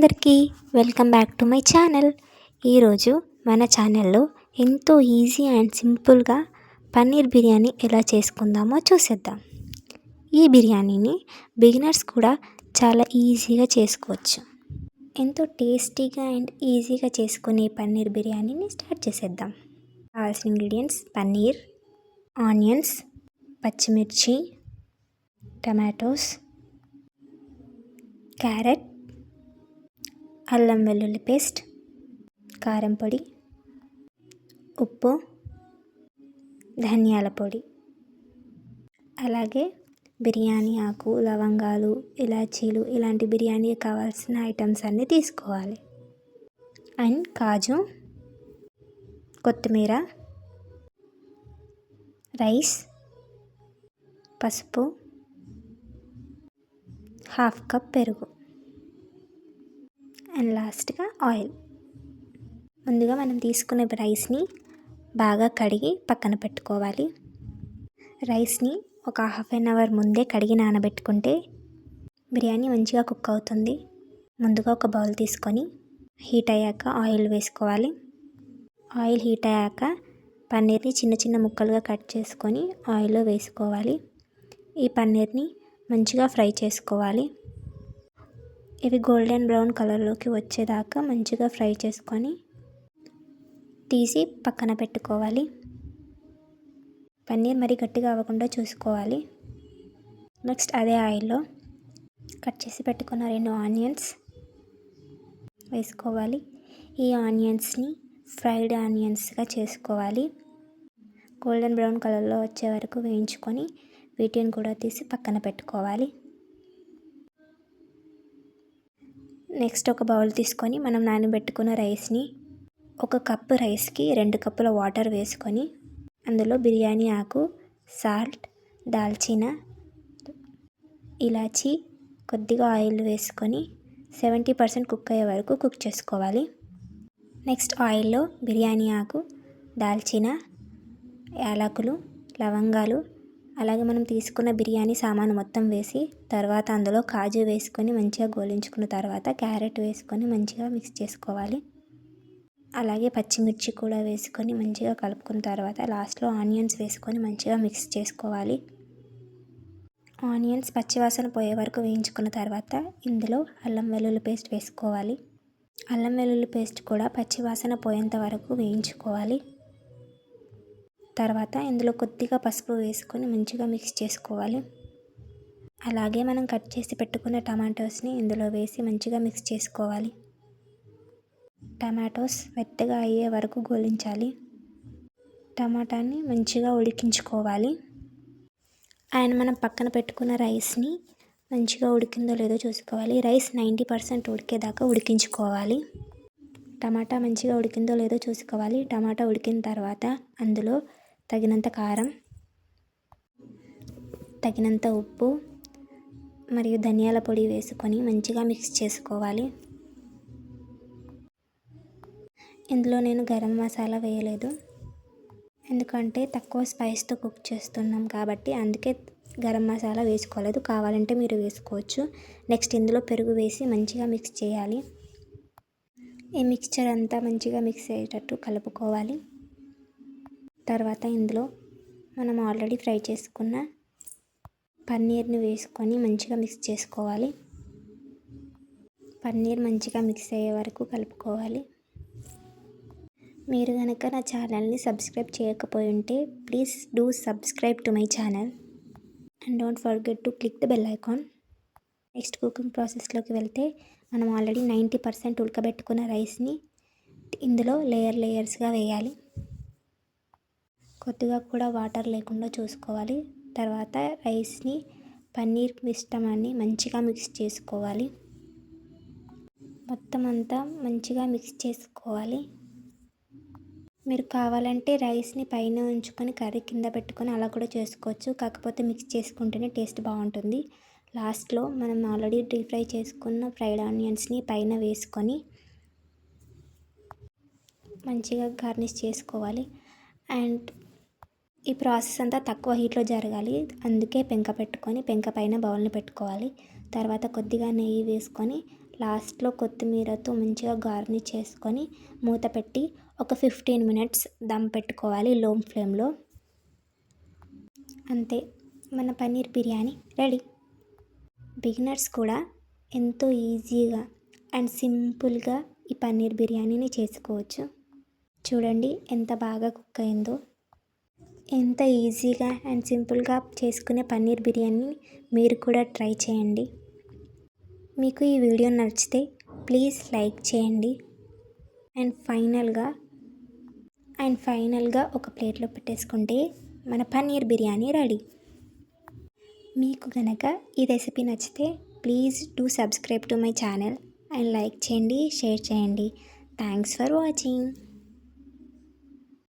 అందరికీ welcome back to my channel. ఈరోజు మన ఛానల్లో ఎంతో ఈజీ అండ్ సింపుల్గా పన్నీర్ బిర్యానీ ఎలా చేసుకుందామో చూసేద్దాం. ఈ బిర్యానీని బిగినర్స్ కూడా చాలా ఈజీగా చేసుకోవచ్చు. ఎంతో టేస్టీగా అండ్ ఈజీగా చేసుకునే పన్నీర్ బిర్యానీని స్టార్ట్ చేసేద్దాం. కావాల్సిన ఇంగ్రీడియంట్స్: పన్నీర్, ఆనియన్స్, పచ్చిమిర్చి, టమాటోస్, క్యారెట్, అల్లం వెల్లుల్లి పేస్ట్, కారం పొడి, ఉప్పు, ధనియాల పొడి, అలాగే బిర్యానీ ఆకు, లవంగాలు, ఇలాచీలు ఇలాంటి బిర్యానీకి కావాల్సిన ఐటమ్స్ అన్నీ తీసుకోవాలి. అండ్ కాజు, కొత్తిమీర, రైస్, పసుపు, హాఫ్ కప్ పెరుగు అండ్ లాస్ట్గా ఆయిల్. ముందుగా మనం తీసుకునే రైస్ని బాగా కడిగి పక్కన పెట్టుకోవాలి. రైస్ని ఒక హాఫ్ అన్ అవర్ ముందే కడిగి నానబెట్టుకుంటే బిర్యానీ మంచిగా కుక్ అవుతుంది. ముందుగా ఒక బౌల్ తీసుకొని హీట్ అయ్యాక ఆయిల్ వేసుకోవాలి. ఆయిల్ హీట్ అయ్యాక పన్నీర్ని చిన్న చిన్న ముక్కలుగా కట్ చేసుకొని ఆయిల్లో వేసుకోవాలి. ఈ పన్నీర్ని మంచిగా ఫ్రై చేసుకోవాలి. ఇవి గోల్డెన్ బ్రౌన్ కలర్లోకి వచ్చేదాకా మంచిగా ఫ్రై చేసుకొని తీసి పక్కన పెట్టుకోవాలి. పన్నీర్ మరి గట్టిగా అవ్వకుండా చూసుకోవాలి. నెక్స్ట్ అదే ఆయిల్లో కట్ చేసి పెట్టుకున్న 2 ఆనియన్స్ వేసుకోవాలి. ఈ ఆనియన్స్ని ఫ్రైడ్ ఆనియన్స్గా చేసుకోవాలి. గోల్డెన్ బ్రౌన్ కలర్లో వచ్చే వరకు వేయించుకొని వీటిని కూడా తీసి పక్కన పెట్టుకోవాలి. నెక్స్ట్ ఒక బౌల్ తీసుకొని మనం నానబెట్టుకున్న రైస్ని, ఒక కప్పు రైస్కి 2 కప్పుల వాటర్ వేసుకొని అందులో బిర్యానీ ఆకు, సాల్ట్, దాల్చిన, ఇలాచీ, కొద్దిగా ఆయిల్ వేసుకొని 70% కుక్ అయ్యే వరకు కుక్ చేసుకోవాలి. నెక్స్ట్ ఆయిల్లో బిర్యానీ ఆకు, దాల్చిన, యాలకులు, లవంగాలు, అలాగే మనం తీసుకున్న బిర్యానీ సామాను మొత్తం వేసి తర్వాత అందులో కాజు వేసుకొని మంచిగా గోలించుకున్న తర్వాత క్యారెట్ వేసుకొని మంచిగా మిక్స్ చేసుకోవాలి. అలాగే పచ్చిమిర్చి కూడా వేసుకొని మంచిగా కలుపుకున్న తర్వాత లాస్ట్లో ఆనియన్స్ వేసుకొని మంచిగా మిక్స్ చేసుకోవాలి. ఆనియన్స్ పచ్చివాసన పోయే వరకు వేయించుకున్న తర్వాత ఇందులో అల్లం వెల్లుల్లి పేస్ట్ వేసుకోవాలి. అల్లం వెల్లుల్లి పేస్ట్ కూడా పచ్చివాసన పోయేంత వరకు వేయించుకోవాలి. తర్వాత ఇందులో కొద్దిగా పసుపు వేసుకొని మంచిగా మిక్స్ చేసుకోవాలి. అలాగే మనం కట్ చేసి పెట్టుకున్న టమాటోస్ని ఇందులో వేసి మంచిగా మిక్స్ చేసుకోవాలి. టమాటోస్ మెత్తగా అయ్యే వరకు గోలించాలి. టమాటాని మంచిగా ఉడికించుకోవాలి. అండ్ మనం పక్కన పెట్టుకున్న రైస్ని మంచిగా ఉడికిందో లేదో చూసుకోవాలి. రైస్ 90% ఉడికేదాకా ఉడికించుకోవాలి. టమాటా మంచిగా ఉడికిందో లేదో చూసుకోవాలి. టమాటా ఉడికిన తర్వాత అందులో తగినంత కారం, తగినంత ఉప్పు మరియు ధనియాల పొడి వేసుకొని మంచిగా మిక్స్ చేసుకోవాలి. ఇందులో నేను గరం మసాలా వేయలేదు, ఎందుకంటే తక్కువ స్పైస్తో కుక్ చేస్తున్నాం కాబట్టి అందుకే గరం మసాలా వేసుకోలేదు. కావాలంటే మీరు వేసుకోవచ్చు. నెక్స్ట్ ఇందులో పెరుగు వేసి మంచిగా మిక్స్ చేయాలి. ఈ మిక్స్చర్ అంతా మంచిగా మిక్స్ అయ్యేటట్టు కలుపుకోవాలి. తర్వాత ఇందులో మనం ఆల్రెడీ ఫ్రై చేసుకున్న పన్నీర్ని వేసుకొని మంచిగా మిక్స్ చేసుకోవాలి. పన్నీర్ మంచిగా మిక్స్ అయ్యే వరకు కలుపుకోవాలి. మీరు కనుక నా ఛానల్ని సబ్స్క్రైబ్ చేయకపోయి ఉంటే please do subscribe to my channel and don't forget to click the bell icon. Next cooking ప్రాసెస్లోకి వెళ్తే మనం ఆల్రెడీ 90% ఉడకబెట్టుకున్న రైస్ని ఇందులో లేయర్స్గా వేయాలి. కొద్దిగా కూడా వాటర్ లేకుండా చూసుకోవాలి. తర్వాత రైస్ని పన్నీర్ మిశ్రమాన్ని మంచిగా మిక్స్ చేసుకోవాలి. మొత్తం అంతా మంచిగా మిక్స్ చేసుకోవాలి. మీరు కావాలంటే రైస్ని పైన ఉంచుకొని కర్రీ కింద పెట్టుకొని అలా కూడా చేసుకోవచ్చు. కాకపోతే మిక్స్ చేసుకుంటేనే టేస్ట్ బాగుంటుంది. లాస్ట్లో మనం ఆల్రెడీ డీప్ ఫ్రై చేసుకున్న ఫ్రైడ్ ఆనియన్స్ని పైన వేసుకొని మంచిగా గార్నిష్ చేసుకోవాలి. అండ్ ఈ ప్రాసెస్ అంతా తక్కువ హీట్లో జరగాలి. అందుకే పెంక పెట్టుకొని పెంక పైన బౌల్ని పెట్టుకోవాలి. తర్వాత కొద్దిగా నెయ్యి వేసుకొని లాస్ట్లో కొత్తిమీరతో మంచిగా గార్నిష్ చేసుకొని మూత పెట్టి ఒక 15 మినిట్స్ దమ్ పెట్టుకోవాలి లో ఫ్లేమ్లో. అంతే, మన పన్నీర్ బిర్యానీ రెడీ. బిగినర్స్ కూడా ఎంతో ఈజీగా అండ్ సింపుల్గా ఈ పన్నీర్ బిర్యానీని చేసుకోవచ్చు. చూడండి ఎంత బాగా కుక్ అయిందో. ఎంత ఈజీగా అండ్ సింపుల్గా చేసుకునే పన్నీర్ బిర్యానీ మీరు కూడా ట్రై చేయండి. మీకు ఈ వీడియో నచ్చితే ప్లీజ్ లైక్ చేయండి. అండ్ ఫైనల్గా ఒక ప్లేట్లో పెట్టేసుకుంటే మన పన్నీర్ బిర్యానీ రెడీ. మీకు కనుక ఈ రెసిపీ నచ్చితే please do subscribe to my channel and like చేయండి, షేర్ చేయండి. Thanks for watching.